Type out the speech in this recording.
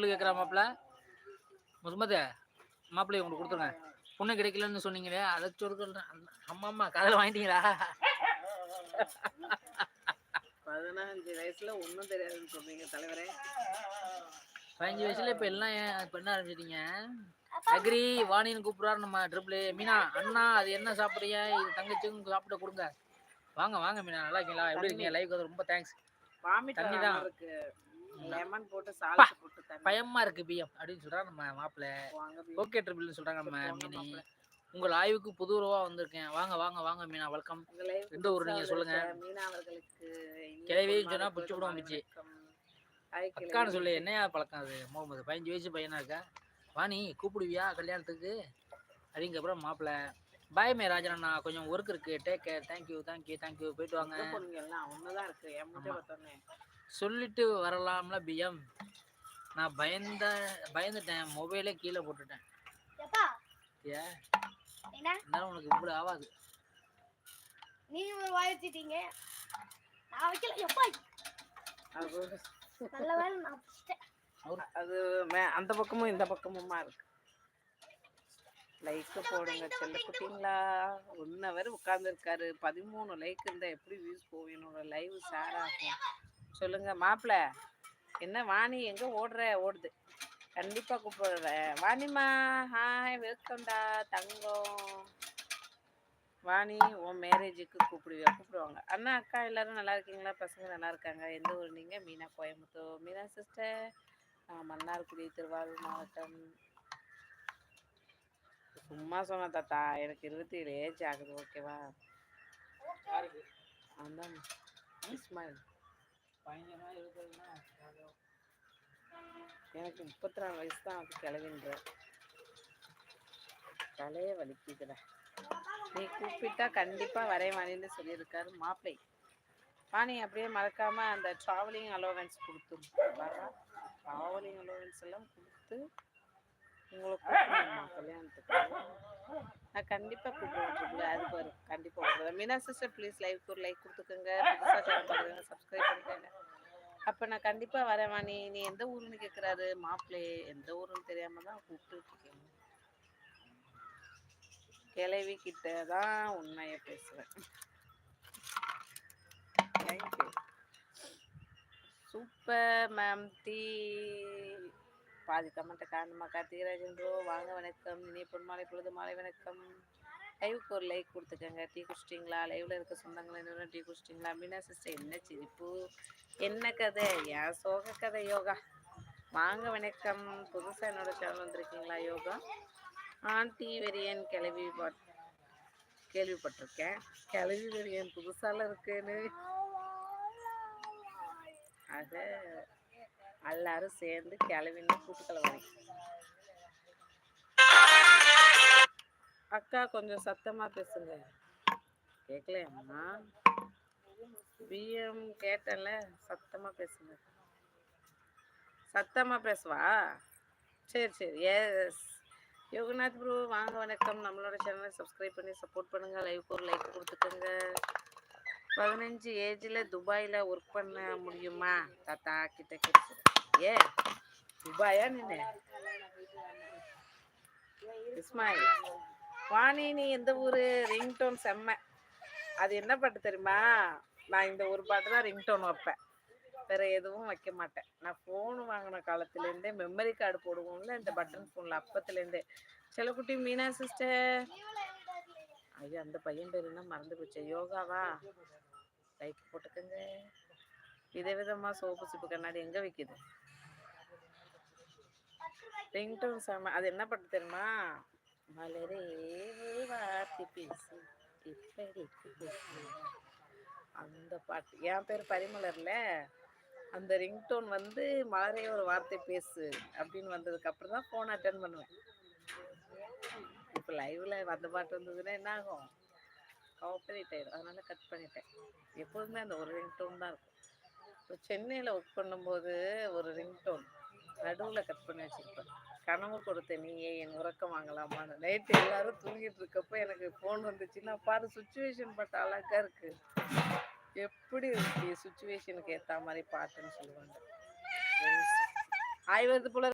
பொருள் கேட்குறா மாப்பிள்ள. முகமது மாப்பிள்ளை உங்களுக்கு கொடுத்துருங்க. பொண்ணு கிடைக்கலன்னு சொன்னீங்களே அதை சொல்றேன். அம்மா காதில் வாங்கிட்டீங்களா? 15 வயசுல ஒன்றும் தெரியாதுன்னு சொன்னீங்க தலைவரே. 15 வயசுல இப்போ எல்லாம் இப்போ என்ன ஆரம்பிச்சிட்டீங்க? அக்ரி வாணின்னு கூப்பிடுறாரு நம்ம ட்ரிபிள் மீனா. அண்ணா அது என்ன சாப்பிட்றீங்க? இது தங்கச்சிங்க சாப்பிட கொடுங்க. வாங்க வாங்க மீனா, நல்லா இருக்கீங்களா? எப்படி இருக்கீங்க? லைவ் வந்து ரொம்ப தேங்க்ஸ். தண்ணி தான் இருக்கு, லெமன் போட்டு சால்ட் போட்டு தண்ணி. பயமா இருக்கு பிஎம் அப்படின்னு சொல்றாங்க நம்ம மாப்பிள்ள. ஓகே ட்ரிபிள்னு சொல்றாங்க நம்ம மீனி. உங்கள் ஆய்வுக்கு புது உறவா வந்திருக்கேன். வாங்க வாங்க வாங்க மீனா, வெல்கம். எந்த ஊர் நீங்க சொல்லுங்க. மீனா அவர்களுக்கு கிளவி சொன்னா பிடிச்சி விடுவோம் பிச்சு. அக்கான்னு சொல்லு, என்னையா பழக்கம் அது? முகமது 15 வயசு பையனா இருக்கா? வாணி கூப்பிடுவியா கல்யாணத்துக்கு? அப்படிங்கப்புறம் மாப்பிள்ள பாய் மே ராஜன் அண்ணா, கொஞ்சம் ஒர்க் இருக்கு, take care, thank you thank you thank you, போயிட்டு வாங்க. ஒண்ணுதான் இருக்கு, சொல்லிட்டு வரலாம்ல பிஎம். நான் பயந்துட்டேன், மொபைலே கீழே போட்டுட்டேன். இருந்தாலும் உனக்கு இப்படி ஆகாது. நீங்க ஒரு வாய் வச்சிட்டீங்க, நான் வைக்கல. எப்பா நல்ல வேலை நான் வச்சிட்டேன். அது அந்த பக்கமும் இந்த பக்கமுமா இருக்கு. லைக் போடுங்க செல்ல குட்டிங்களா. 1 hour உட்கார்ந்துருக்காரு. 13 லைக் இருந்தா எப்படி வியூஸ் போகும்? என்னோட லைவ் ஷேர் ஆகும். சொல்லுங்க மாப்பிள்ள. என்ன வாணி எங்க ஓடுது? கண்டிப்பா கூப்பிடுறேன். வாணிமா ஹாய், வெல்கம்டா தங்கம். வாணி உன் மேரேஜுக்கு கூப்பிடுவாங்க. அண்ணா அக்கா எல்லாரும் நல்லா இருக்கீங்களா? பசங்க நல்லா இருக்காங்க. எந்த ஊர் நீங்க? மீனா கோயம்புத்தூர். மீனா சிஸ்டர் மன்னார்குடி திருவாரூர் மாவட்டம். சும்மா சொன்ன தாத்தா, எனக்கு 27 ஏஜ் ஆகுது. ஓகேவா? அதான் இஸ்மாயில். எனக்கு 34 வயசு தான். அது கிளவின்ற தலைய வலிக்குதுடா. நீ கூப்பிட்டா கண்டிப்பா வரேன் வாணின்னு சொல்லியிருக்காரு மாப்பிள்ளை. வாணி அப்படியே மறக்காம அந்த ட்ராவலிங் அலோவன்ஸ் கொடுத்து ட்ராவலிங் அலோவன்ஸ் எல்லாம் கொடுத்து உங்களை கூப்பிடுமா கல்யாணத்துக்கு? நான் கண்டிப்பா கூப்பிடுவேன். அது பாரு, கண்டிப்பா கூப்பிடுவேன். மீனா சிஸ்டர் ப்ளீஸ் லைவ்க்கு ஒரு லைக் கொடுத்துக்கோங்க. புதுசாக சேனல் பார்க்குறவங்க சப்ஸ்கிரைப் பண்ணிக்கோங்க. அப்போ நான் கண்டிப்பா வரேன் வாணி. நீ எந்த ஊருன்னு கேட்குறாரு மாப்பிள்ளை. எந்த ஊருன்னு தெரியாம தான் கூப்பிட்டு இருக்கேன். கிளவி கிட்ட தான் உண்மையை பேசுவேன். Thank you super ma'am. பாதி கமெண்ட்டை காரணமா கார்த்திகராஜன் ப்ரோ வாங்க வணக்கம். இனி பொன்மாலை பொழுது மாலை வணக்கம். லைவுக்கு ஒரு லைக் கொடுத்துக்கோங்க. டீ குடிச்சிட்டிங்களா? லைவ்ல இருக்க சொந்தங்கள் என்ன டீ குடிச்சிட்டிங்களா? மீனா சிஸ்டர் என்ன சிரிப்பு, என்ன கதை? ஏன் சோக கதை யோகா. வாங்க வணக்கம். புதுசாக என்னோட சேனல் வந்திருக்கீங்களா யோகா? ஆண்டி வெரியன் கேள்விப்பட்டிருக்கேன். கிளவி வெரியன் புதுசால இருக்குன்னு. ஆக எல்லாரும் சேர்ந்து கிளவின்னு கூட்டுக்கலவாங்க. அக்கா கொஞ்சம் சத்தமா பேசுங்க. கேட்கலையம்மா? பிஎம் கேட்டல, சத்தமா பேசுங்க. சத்தமா பேசுவா? சரி எஸ். யோகநாத் ப்ரோ வாங்க வணக்கம். நம்மளோட சேனலை சப்ஸ்கிரைப் பண்ணி சப்போர்ட் பண்ணுங்க. லைவுக்கு ஒரு லைக் கொடுத்துக்கோங்க. 15 ஏஜ்ல துபாயில் ஒர்க் பண்ண முடியுமா தாத்தா கிட்ட கேட்டு? துபாயா நின்று இஸ்மாயில். வாணி நீ எந்த ஊரு? ரிங்டோன் செம்ம. அது என்ன பாட்டு தெரியுமா? நான் இந்த ஒரு பாட்டு தான் ரிங்டோன் வைப்பேன், வேற எதுவும் வைக்க மாட்டேன். நான் ஃபோன் வாங்கின காலத்துலேருந்தே மெமரி கார்டு போடுவோம்ல இந்த பட்டன் ஃபோனில், அப்பத்துலேருந்தே. செல்லக்குட்டி மீனா சிஸ்டர். ஐயோ அந்த பையன் பேர் என்ன மறந்து போச்சு. யோகாவா? லைக் போட்டுக்கோங்க. விதவிதமாக சோப்பு சிப்பு கண்ணாடி எங்கே விற்கிது? ரிங்டோன் செம்ம. அது என்ன பாட்டு தெரியுமா? மலரே வார்த்தை பேசு இப்படி அந்த பாட்டு. என் பேர் பரிமலர்ல. அந்த ரிங்டோன் வந்து மலரே ஒரு வார்த்தை பேசு அப்படின்னு வந்ததுக்கு அப்புறம் தான் ஃபோன் அட்டன் பண்ணுவேன். இப்போ லைவ்ல அந்த பாட்டு வந்ததுன்னா என்ன ஆகும்? காப்பரேட் ஆயிடும். அதனால கட் பண்ணிட்டேன். எப்போதுமே அந்த ஒரு ரிங்டோன் தான் இருக்கும். இப்போ சென்னையில் ஒர்க் பண்ணும்போது ஒரு ரிங்டோன் நடுவில் கட் பண்ணி வச்சுருப்பேன். கனவு கொடுத்த நீயே என் உறக்கம் வாங்கலாமான்னு. நைட்டு எல்லாரும் தூங்கிட்டு இருக்கப்போ எனக்கு ஃபோன் வந்துச்சுன்னா பாரு சுச்சுவேஷன் பாட்டு அழகா இருக்கு. எப்படி இருக்கு சுச்சுவேஷனுக்கு ஏற்ற மாதிரி பாட்டுன்னு சொல்லுவாங்க. ஆய்வது போல